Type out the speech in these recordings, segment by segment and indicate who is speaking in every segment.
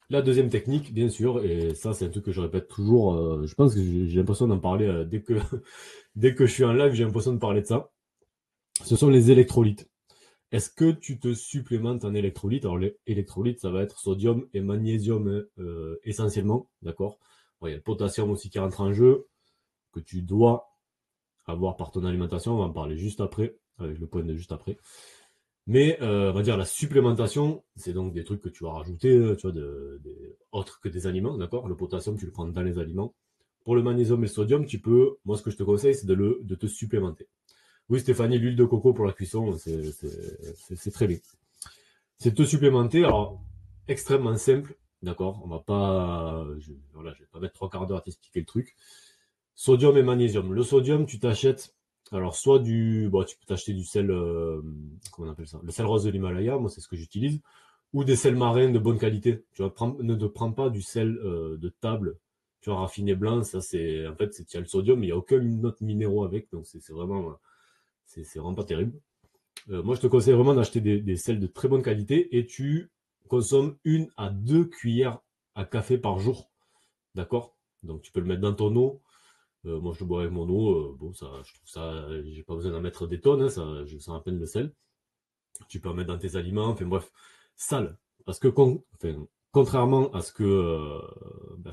Speaker 1: La deuxième technique, bien sûr, et ça c'est un truc que je répète toujours, je pense que j'ai l'impression d'en parler dès que, dès que je suis en live, j'ai l'impression de parler de ça. Ce sont les électrolytes. Est-ce que tu te supplémentes en électrolytes? Alors les électrolytes, ça va être sodium et magnésium essentiellement, d'accord? Bon, il y a le potassium aussi qui rentre en jeu, que tu dois avoir par ton alimentation, on va en parler juste après, avec le point de juste après. Mais on va dire la supplémentation, c'est donc des trucs que tu vas rajouter, tu vois, autres que des aliments, d'accord? Le potassium, tu le prends dans les aliments. Pour le magnésium et le sodium, tu peux, moi ce que je te conseille, c'est de te supplémenter. Oui, Stéphanie, l'huile de coco pour la cuisson, c'est très bien. C'est de te supplémenter, alors extrêmement simple, d'accord? On va pas, voilà, je vais pas mettre trois quarts d'heure à t'expliquer le truc. Sodium et magnésium. Le sodium, tu t'achètes, alors soit bon, tu peux t'acheter du sel, comment on appelle ça? Le sel rose de l'Himalaya, moi c'est ce que j'utilise, ou des sels marins de bonne qualité. Tu vois, ne te prends pas du sel de table, tu vois, raffiné blanc, ça c'est, en fait, il y a le sodium, mais il n'y a aucun autre minéraux avec, donc c'est vraiment, c'est vraiment pas terrible. Moi, je te conseille vraiment d'acheter des sels de très bonne qualité et tu consommes 1 à 2 cuillères à café par jour. D'accord? Donc, tu peux le mettre dans ton eau. Moi, je le bois avec mon eau. Bon, ça, je trouve ça, j'ai pas besoin d'en mettre des tonnes, hein, ça, je sens à peine le sel. Tu peux en mettre dans tes aliments. Enfin, bref, sale. Parce que, enfin, contrairement à ce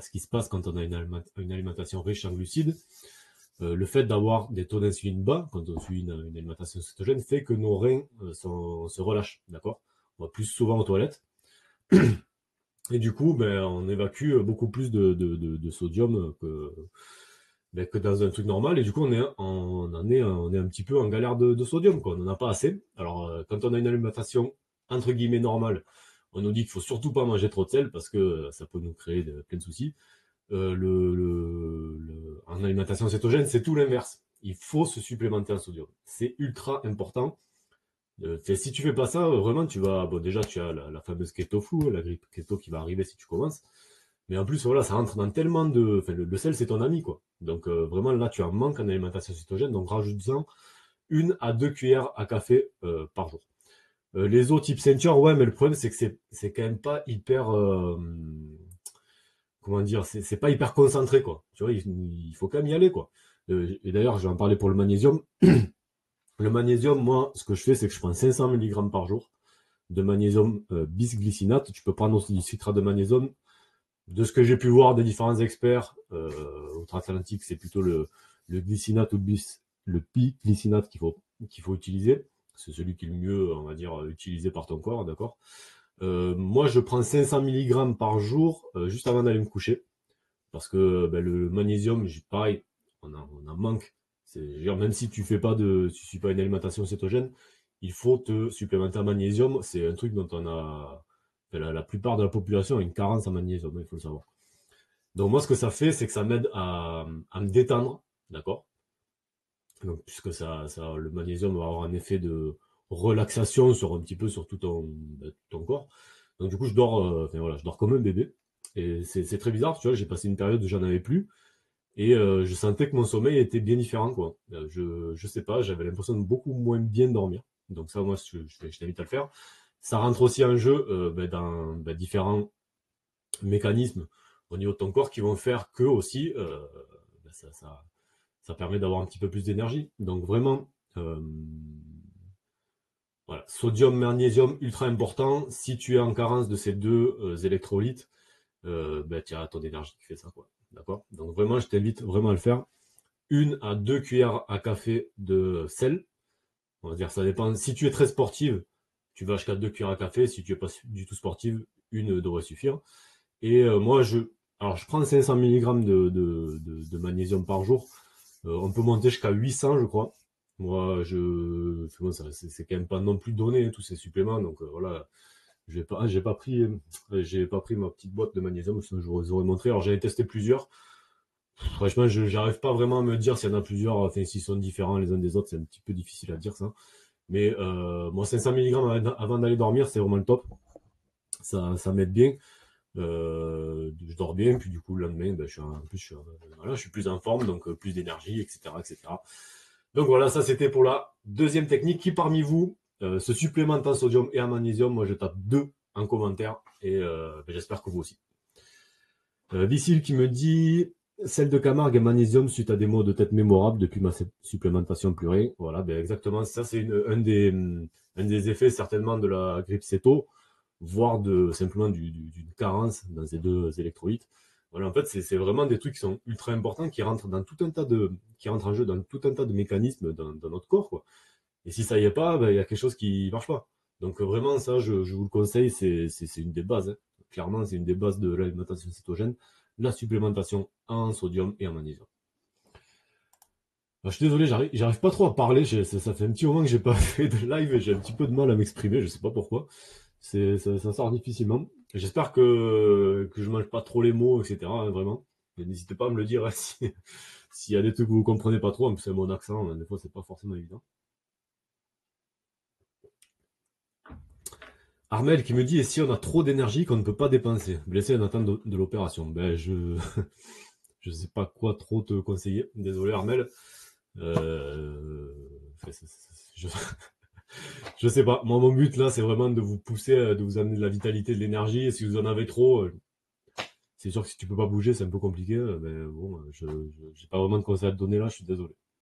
Speaker 1: qui se passe quand on a une alimentation riche en glucides, le fait d'avoir des taux d'insuline bas, quand on suit une alimentation cétogène, fait que nos reins se relâchent, d'accord? On va plus souvent aux toilettes. Et du coup, ben, on évacue beaucoup plus de sodium que dans un truc normal. Et du coup, on est un petit peu en galère de sodium, quoi. On n'en a pas assez. Alors, quand on a une alimentation entre guillemets normale, on nous dit qu'il faut surtout pas manger trop de sel parce que ça peut nous créer plein de soucis. En alimentation cétogène, c'est tout l'inverse. Il faut se supplémenter en sodium. C'est ultra important. Si tu fais pas ça, vraiment, bon, déjà, tu as la fameuse keto flu, la grippe keto qui va arriver si tu commences. Mais en plus, voilà, ça rentre dans tellement enfin, le sel, c'est ton ami, quoi. Donc, vraiment, là, tu as un manque en alimentation cétogène. Donc, rajoute-en 1 à 2 cuillères à café par jour. Les eaux type ceinture, ouais, mais le problème, c'est que c'est quand même pas hyper, comment dire, c'est pas hyper concentré, quoi. Tu vois, il faut quand même y aller, quoi. Et d'ailleurs, je vais en parler pour le magnésium. Le magnésium, moi, ce que je fais, c'est que je prends 500 mg par jour de magnésium bisglycinate. Tu peux prendre aussi du citrate de magnésium. De ce que j'ai pu voir des différents experts outre-Atlantique, c'est plutôt le glycinate ou le biglycinate qu'il faut utiliser. C'est celui qui est le mieux, on va dire, utilisé par ton corps, d'accord. Moi, je prends 500 mg par jour juste avant d'aller me coucher parce que ben, le magnésium, pareil, on en manque. Même si tu suis pas une alimentation cétogène, il faut te supplémenter en magnésium. C'est un truc dont enfin, la plupart de la population a une carence en magnésium, il faut le savoir. Donc moi, ce que ça fait, c'est que ça m'aide à me détendre, d'accord. Donc puisque le magnésium va avoir un effet de relaxation sur un petit peu sur tout ton corps. Donc du coup, enfin, voilà, je dors comme un bébé. Et c'est très bizarre, tu vois, j'ai passé une période où j'en avais plus. Et je sentais que mon sommeil était bien différent, quoi. Je sais pas, j'avais l'impression de beaucoup moins bien dormir. Donc ça, moi, je t'invite à le faire. Ça rentre aussi en jeu dans différents mécanismes au niveau de ton corps qui vont faire que aussi, ça permet d'avoir un petit peu plus d'énergie. Donc vraiment, euh, voilà, sodium, magnésium, ultra important. Si tu es en carence de ces deux électrolytes, tu as ton énergie qui fait ça, quoi. D'accord. Donc vraiment, je t'invite vraiment à le faire. 1 à 2 cuillères à café de sel. On va dire, ça dépend. Si tu es très sportive, tu vas jusqu'à 2 cuillères à café. Si tu es pas du tout sportive, une devrait suffire. Et moi, alors je prends 500 mg de magnésium par jour. On peut monter jusqu'à 800, je crois. Moi, bon, c'est quand même pas non plus donné, hein, tous ces suppléments. Donc voilà, j'ai pas pris ma petite boîte de magnésium, sinon je vous aurais montré. Alors j'avais testé plusieurs. Franchement, je j'arrive pas vraiment à me dire s'il y en a plusieurs, enfin s'ils sont différents les uns des autres, c'est un petit peu difficile à dire ça. Mais moi, 500 mg avant d'aller dormir, c'est vraiment le top. Ça m'aide bien. Je dors bien, puis du coup, le lendemain, ben, voilà, je suis plus en forme, donc plus d'énergie, etc., etc. Donc voilà, ça c'était pour la deuxième technique. Qui parmi vous se supplémente en sodium et en magnésium? Moi, je tape 2. en commentaire et j'espère que vous aussi. Vicile qui me dit celle de Camargue et magnésium suite à des maux de tête mémorables depuis ma supplémentation purée. Voilà, exactement. Ça, c'est un des effets certainement de la grippe céto, voire simplement d'une carence dans ces deux électrolytes. Voilà, en fait, c'est vraiment des trucs qui sont ultra importants, qui rentrent qui rentrent en jeu dans tout un tas de mécanismes dans notre corps, quoi. Et si ça y est pas, il y a quelque chose qui marche pas. Donc vraiment, ça, je vous le conseille, c'est une des bases, hein. Clairement, c'est une des bases de l'alimentation cétogène, la supplémentation en sodium et en magnésium. Je suis désolé, j'arrive pas trop à parler. Ça fait un petit moment que j'ai pas fait de live et j'ai un petit peu de mal à m'exprimer. Je sais pas pourquoi. Ça sort difficilement. J'espère que je mange pas trop les mots, etc. Hein, vraiment. Et n'hésitez pas à me le dire, hein, s'il y a des trucs que vous comprenez pas trop. En plus, c'est mon accent. Hein, des fois, c'est pas forcément évident. Armel qui me dit, et si on a trop d'énergie qu'on ne peut pas dépenser, blessé en attente de l'opération? Je sais pas quoi trop te conseiller. Désolé Armel. Euh, je, je sais pas. Moi, mon but là, c'est vraiment de vous pousser, de vous amener de la vitalité, de l'énergie. Et si vous en avez trop, c'est sûr que si tu peux pas bouger, c'est un peu compliqué. Mais bon, j'ai pas vraiment de conseils à te donner là. Je suis désolé.